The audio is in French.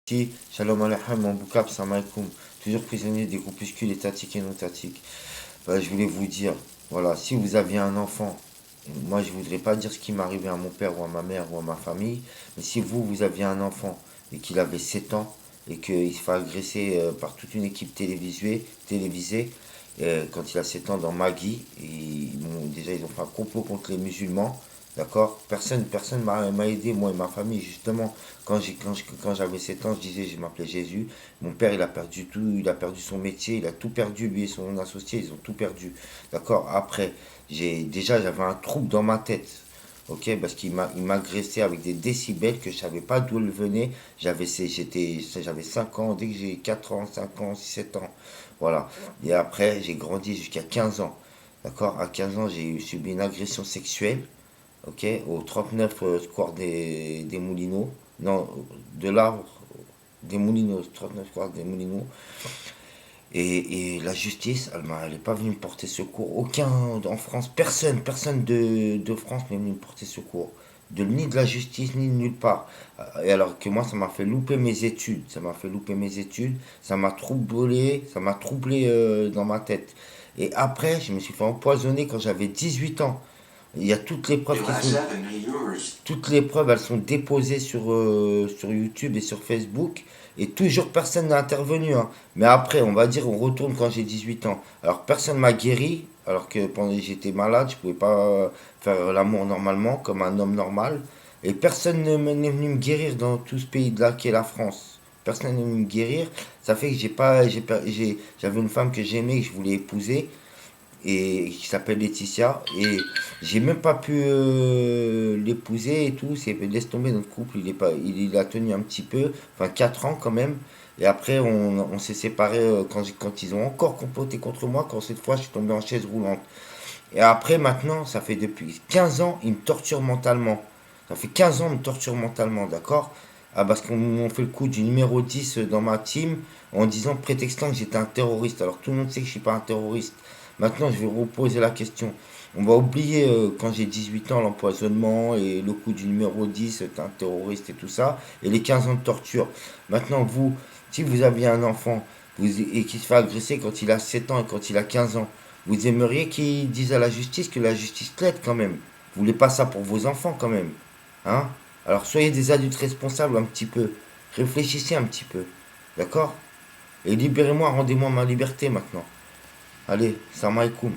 Si, Shalom Aleichem, mon boukab, salam alaikum. Toujours prisonnier des groupuscules étatiques et non étatiques. Je voulais vous dire, voilà, si vous aviez un enfant, moi je voudrais pas dire ce qui m'est arrivé à mon père ou à ma mère ou à ma famille, mais si vous aviez un enfant et qu'il avait 7 ans et qu'il se fait agresser par toute une équipe télévisée quand il a 7 ans dans Magui, déjà ils ont fait un complot contre les musulmans, d'accord? Personne m'a aidé, moi et ma famille, justement. Quand j'avais 7 ans, je disais, je m'appelais Jésus. Mon père, il a perdu tout, il a perdu son métier, il a tout perdu, lui et son associé, ils ont tout perdu. D'accord? Après, j'avais un trouble dans ma tête. Ok? Parce il m'agressait avec des décibels que je savais pas d'où ils venaient. J'avais 5 ans, dès que j'ai 4 ans, 5 ans, 7 ans. Voilà. Et après, j'ai grandi jusqu'à 15 ans. D'accord? À 15 ans, j'ai subi une agression sexuelle, ok, au 39 square des Moulineaux. Non, de l'arbre des Moulineaux, 39 square des Moulineaux. Et la justice, elle n'est pas venue me porter secours. Aucun en France, personne de France n'est venu me porter secours. Ni de la justice, ni de nulle part. Et alors que moi, ça m'a fait louper mes études. Ça m'a fait louper mes études. Ça m'a troublé dans ma tête. Et après, je me suis fait empoisonner quand j'avais 18 ans. Il y a toutes les preuves, elles sont déposées sur YouTube et sur Facebook. Et toujours personne n'a intervenu, hein. Mais après, on va dire, on retourne quand j'ai 18 ans. Alors personne m'a guéri, alors que pendant que j'étais malade, je pouvais pas faire l'amour normalement, comme un homme normal. Et personne n'est venu me guérir dans tout ce pays-là qui est la France. Personne n'est venu me guérir. Ça fait que j'avais une femme que j'aimais, que je voulais épouser et qui s'appelle Laetitia, et j'ai même pas pu l'épouser et tout. C'est laisse tomber, notre couple, il a tenu un petit peu, enfin 4 ans quand même. Et après on s'est séparés quand ils ont encore comploté contre moi, quand cette fois je suis tombé en chaise roulante. Et après maintenant, ça fait depuis 15 ans, il me torture mentalement. Ça fait 15 ans, il me torture mentalement, d'accord? Ah, parce qu'on m'ont fait le coup du numéro 10 dans ma team en disant, prétextant que j'étais un terroriste. Alors tout le monde sait que je suis pas un terroriste. Maintenant, je vais reposer la question. On va oublier quand j'ai 18 ans l'empoisonnement et le coup du numéro 10, t'es un terroriste et tout ça, et les 15 ans de torture. Maintenant, vous, si vous aviez un enfant et qui se fait agresser quand il a 7 ans et quand il a 15 ans, vous aimeriez qu'il dise à la justice que la justice l'aide quand même. Vous voulez pas ça pour vos enfants quand même. Hein? Alors soyez des adultes responsables un petit peu. Réfléchissez un petit peu. D'accord? Et libérez-moi, rendez-moi ma liberté maintenant. Allez, salam alaikum.